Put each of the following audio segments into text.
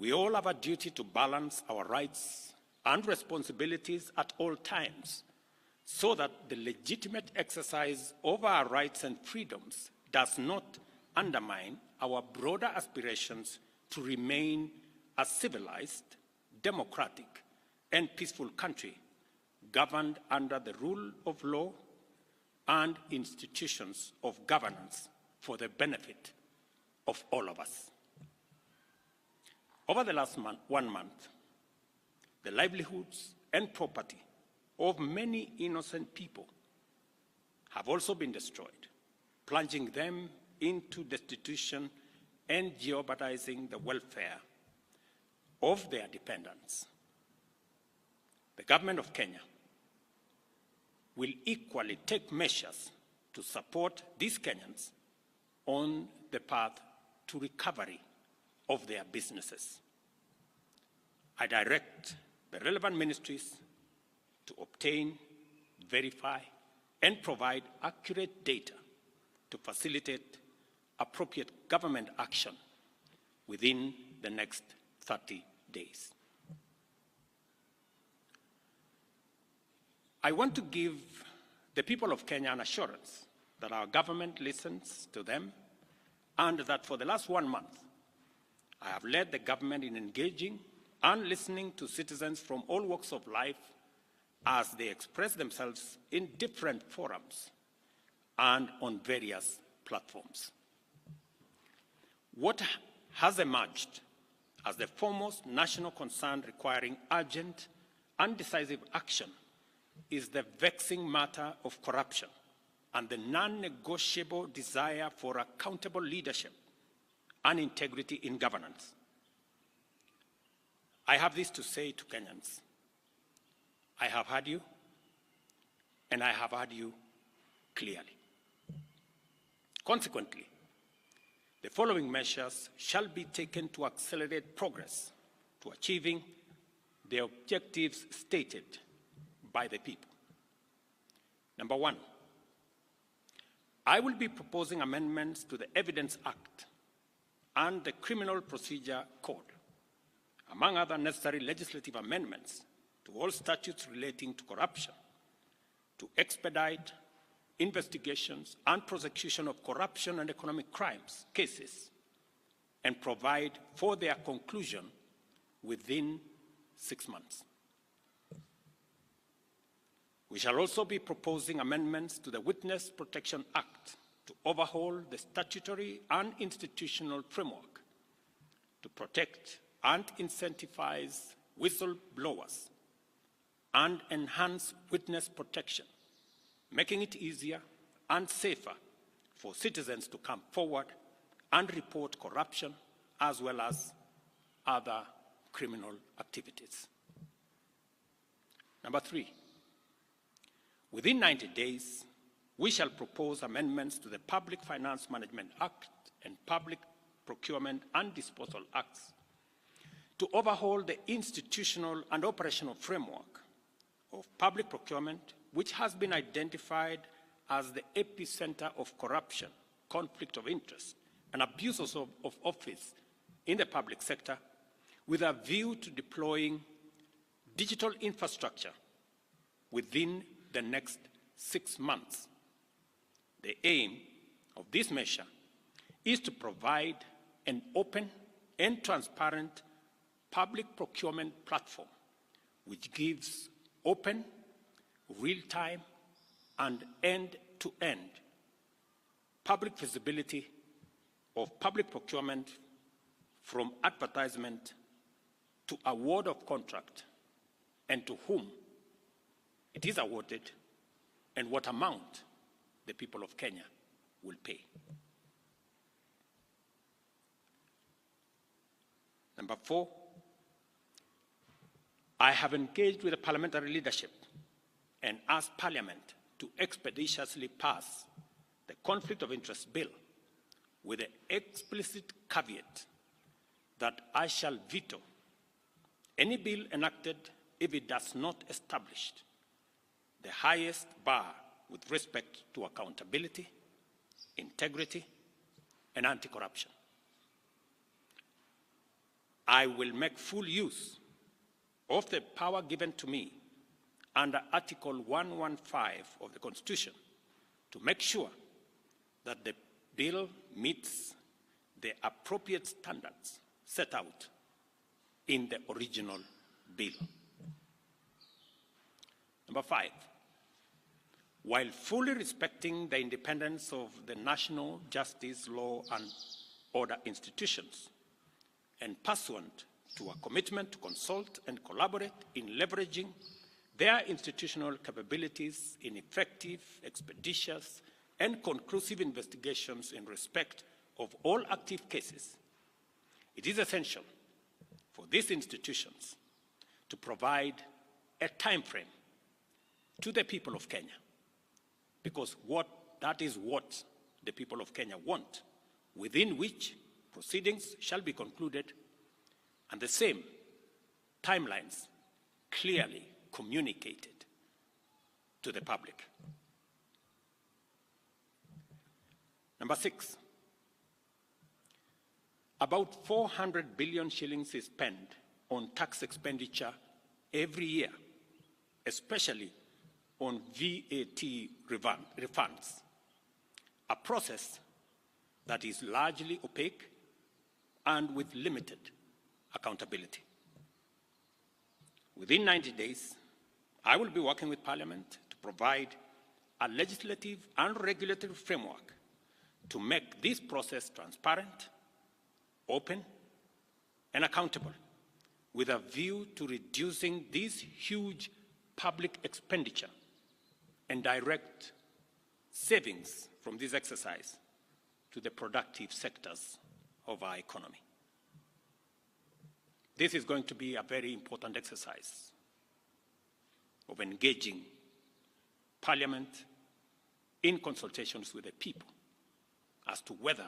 We all have a duty to balance our rights and responsibilities at all times so that the legitimate exercise of our rights and freedoms does not undermine our broader aspirations to remain a civilized, democratic, and peaceful country governed under the rule of law and institutions of governance for the benefit of all of us. Over the last 1 month, the livelihoods and property of many innocent people have also been destroyed, plunging them into destitution and jeopardizing the welfare of their dependents. The government of Kenya will equally take measures to support these Kenyans on the path to recovery of their businesses. I direct the relevant ministries to obtain, verify, and provide accurate data to facilitate appropriate government action within the next 30 days. I want to give the people of Kenya an assurance that our government listens to them and that for the last 1 month, I have led the government in engaging and listening to citizens from all walks of life as they express themselves in different forums and on various platforms. What has emerged as the foremost national concern requiring urgent and decisive action is the vexing matter of corruption and the non-negotiable desire for accountable leadership and integrity in governance. I have this to say to Kenyans. I have heard you, and I have heard you clearly. Consequently, the following measures shall be taken to accelerate progress to achieving the objectives stated by the people. Number 1, I will be proposing amendments to the Evidence Act and the Criminal Procedure Code, among other necessary legislative amendments to all statutes relating to corruption, to expedite investigations and prosecution of corruption and economic crimes cases, and provide for their conclusion within 6 months. We shall also be proposing amendments to the Witness Protection Act to overhaul the statutory and institutional framework to protect and incentivize whistleblowers and enhance witness protection, making it easier and safer for citizens to come forward and report corruption as well as other criminal activities. Number 3, within 90 days, we shall propose amendments to the Public Finance Management Act and Public Procurement and Disposal Acts to overhaul the institutional and operational framework of public procurement, which has been identified as the epicenter of corruption, conflict of interest, and abuses of office in the public sector, with a view to deploying digital infrastructure within the next 6 months. The aim of this measure is to provide an open and transparent public procurement platform which gives open, real-time, and end-to-end public visibility of public procurement from advertisement to award of contract and to whom it is awarded and what amount the people of Kenya will pay. Number 4, I have engaged with the parliamentary leadership and asked Parliament to expeditiously pass the Conflict of Interest Bill with the explicit caveat that I shall veto any bill enacted if it does not establish the highest bar with respect to accountability, integrity, and anti-corruption. I will make full use of the power given to me under Article 115 of the Constitution to make sure that the bill meets the appropriate standards set out in the original bill. Number 5, while fully respecting the independence of the national justice, law, and order institutions, and pursuant to a commitment to consult and collaborate in leveraging their institutional capabilities in effective, expeditious, and conclusive investigations in respect of all active cases, it is essential for these institutions to provide a time frame to the people of Kenya, because that is what the people of Kenya want, within which proceedings shall be concluded, and the same timelines clearly communicated to the public. Number 6, about 400 billion shillings is spent on tax expenditure every year, especially on VAT refunds, a process that is largely opaque and with limited accountability. Within 90 days, I will be working with Parliament to provide a legislative and regulatory framework to make this process transparent, open, and accountable, with a view to reducing this huge public expenditure and direct savings from this exercise to the productive sectors of our economy. This is going to be a very important exercise of engaging Parliament in consultations with the people as to whether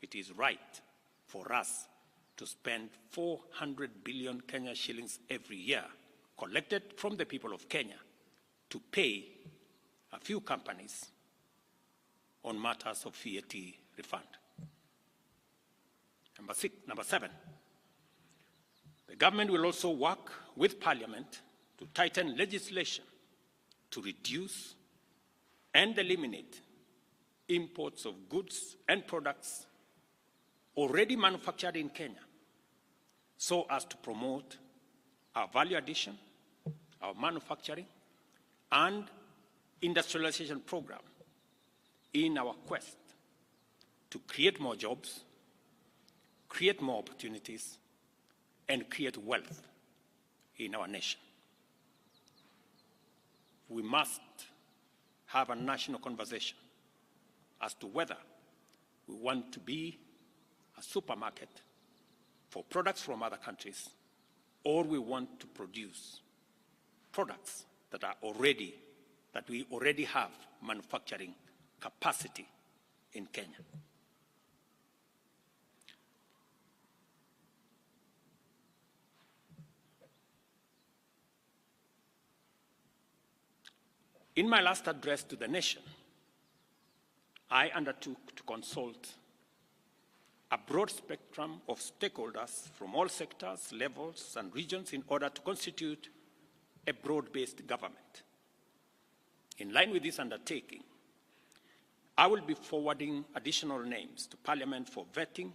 it is right for us to spend 400 billion Kenya shillings every year collected from the people of Kenya to pay a few companies on matters of VAT refund. Number 7, the government will also work with Parliament to tighten legislation to reduce and eliminate imports of goods and products already manufactured in Kenya, so as to promote our value addition, our manufacturing, and industrialization program in our quest to create more jobs, create more opportunities, and create wealth in our nation. We must have a national conversation as to whether we want to be a supermarket for products from other countries, or we want to produce products that we already have manufacturing capacity in Kenya. In my last address to the nation, I undertook to consult a broad spectrum of stakeholders from all sectors, levels, and regions in order to constitute a broad-based government. In line with this undertaking, I will be forwarding additional names to Parliament for vetting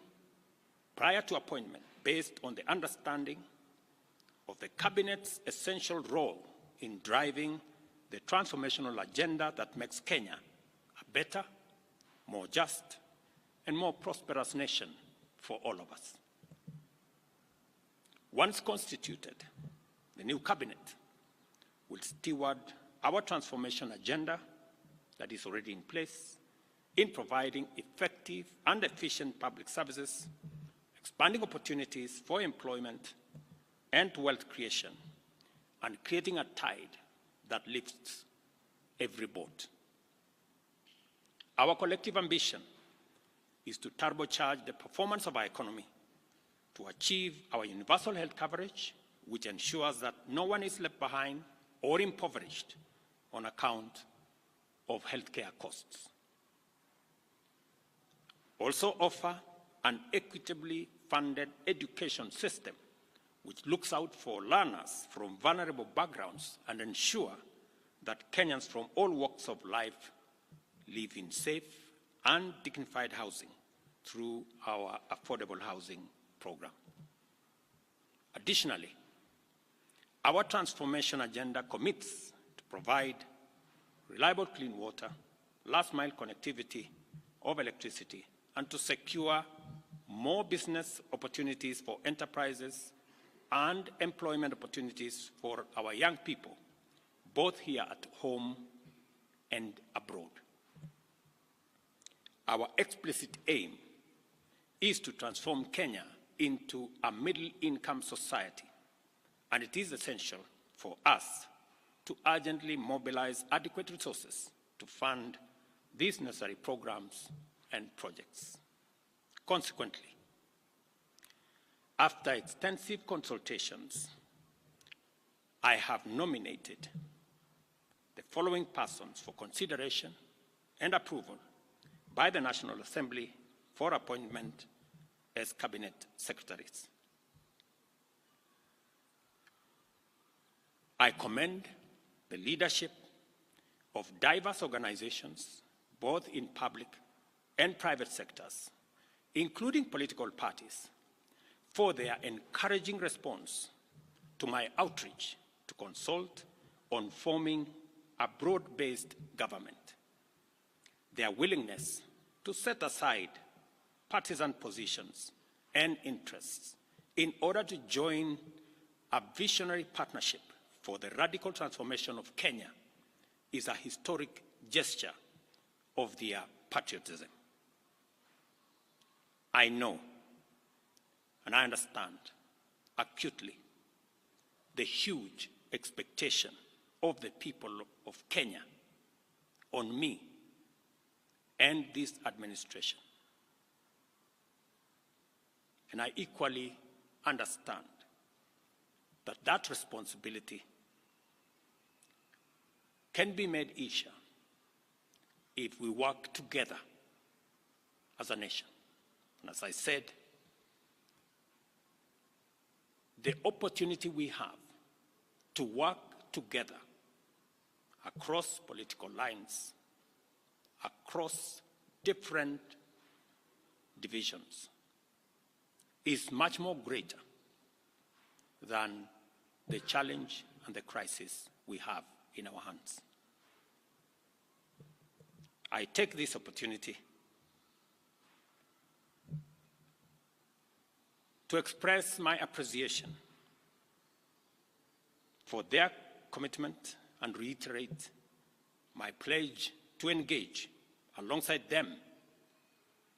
prior to appointment, based on the understanding of the Cabinet's essential role in driving the transformational agenda that makes Kenya a better, more just, and more prosperous nation for all of us. Once constituted, the new cabinet will steward our transformation agenda that is already in place in providing effective and efficient public services, expanding opportunities for employment and wealth creation, and creating a tide that lifts every boat. Our collective ambition is to turbocharge the performance of our economy, to achieve our universal health coverage, which ensures that no one is left behind or impoverished on account of healthcare costs. Also offer an equitably funded education system which looks out for learners from vulnerable backgrounds and ensure that Kenyans from all walks of life live in safe and dignified housing through our affordable housing program. Additionally, our transformation agenda commits to provide reliable clean water, last-mile connectivity of electricity, and to secure more business opportunities for enterprises and employment opportunities for our young people, both here at home and abroad. Our explicit aim is to transform Kenya into a middle-income society, and it is essential for us to urgently mobilize adequate resources to fund these necessary programs and projects. Consequently, after extensive consultations, I have nominated the following persons for consideration and approval by the National Assembly for appointment as cabinet secretaries. I commend the leadership of diverse organizations, both in public and private sectors, including political parties, for their encouraging response to my outreach to consult on forming a broad-based government. Their willingness to set aside partisan positions and interests in order to join a visionary partnership for the radical transformation of Kenya is a historic gesture of their patriotism. I know and I understand acutely the huge expectation of the people of Kenya on me and this administration. And I equally understand that that responsibility can be made easier if we work together as a nation. And as I said, the opportunity we have to work together across political lines, across different divisions, is much more greater than the challenge and the crisis we have in our hands. I take this opportunity to express my appreciation for their commitment and reiterate my pledge to engage alongside them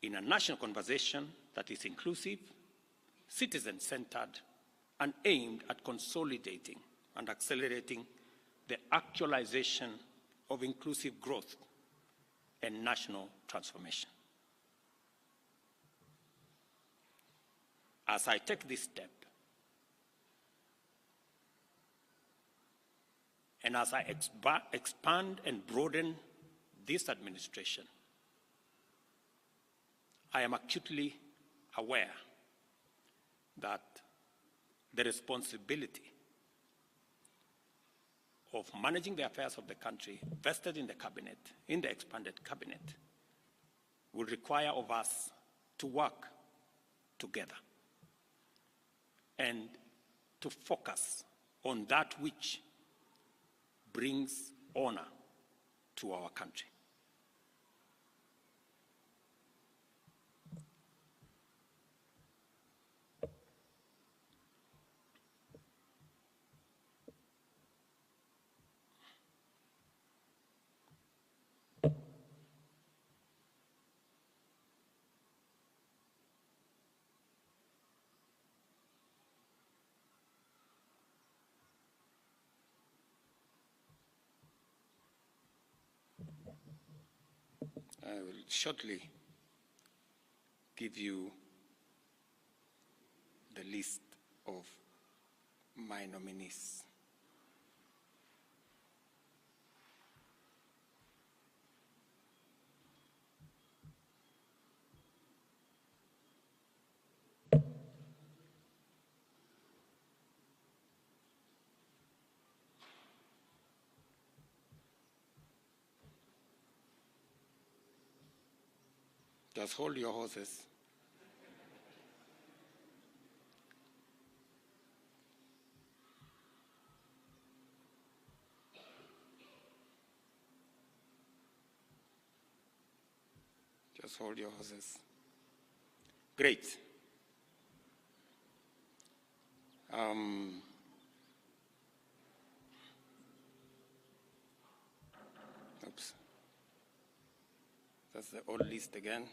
in a national conversation that is inclusive, citizen-centered, and aimed at consolidating and accelerating the actualization of inclusive growth and national transformation. As I take this step, and as I expand and broaden this administration, I am acutely aware that the responsibility of managing the affairs of the country vested in the cabinet, in the expanded cabinet, will require of us to work together and to focus on that which brings honor to our country. I will shortly give you the list of my nominees. Just hold your horses. Just hold your horses. Great. Oops. That's the old list again.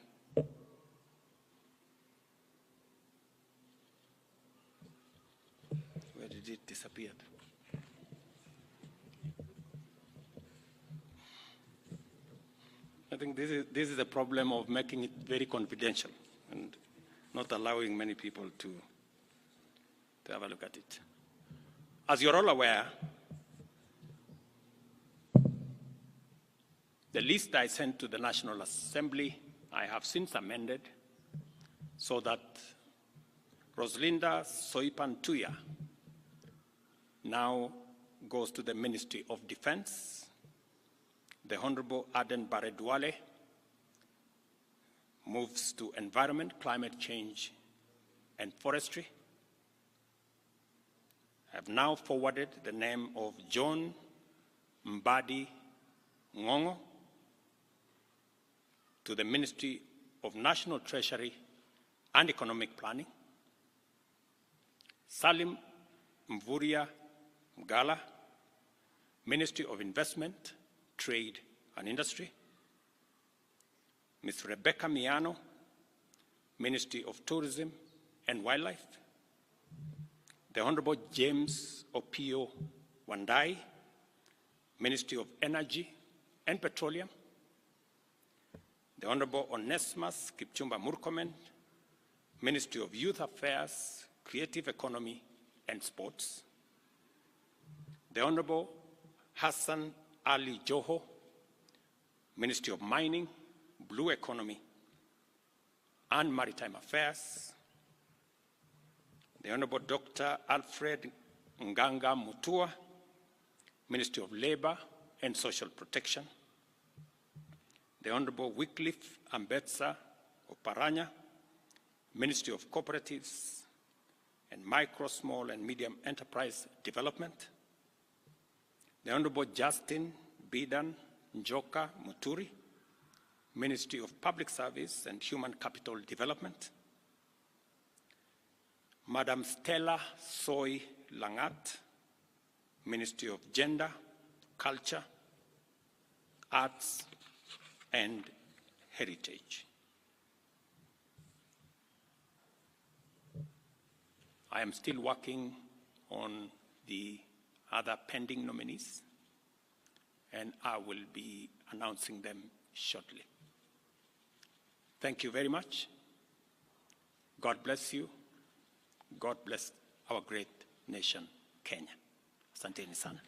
Where did it disappear? I think this is the problem of making it very confidential and not allowing many people to have a look at it. As you're all aware, the list I sent to the National Assembly, I have since amended so that Roslinda Soipan Tuya now goes to the Ministry of Defense. The Honorable Aden Baredwale moves to Environment, Climate Change, and Forestry. I have now forwarded the name of John Mbadi Ngongo to the Ministry of National Treasury and Economic Planning. Salim Mvuria Mgala, Ministry of Investment, Trade and Industry. Ms. Rebecca Miano, Ministry of Tourism and Wildlife. The Honorable James Opio Wandai, Ministry of Energy and Petroleum. The Honorable Onesimus Kipchumba Murkomen, Ministry of Youth Affairs, Creative Economy and Sports. The Honorable Hassan Ali Joho, Ministry of Mining, Blue Economy and Maritime Affairs. The Honorable Dr. Alfred Nganga Mutua, Ministry of Labor and Social Protection. The Honorable Wycliffe Ambetsa Oparanya, Ministry of Cooperatives and Micro, Small and Medium Enterprise Development. The Honorable Justin Bidan Njoka Muturi, Ministry of Public Service and Human Capital Development. Madam Stella Soy Langat, Ministry of Gender, Culture, Arts and Heritage. I am still working on the other pending nominees, and I will be announcing them shortly. Thank you very much. God bless you. God bless our great nation, Kenya. Asanteni sana.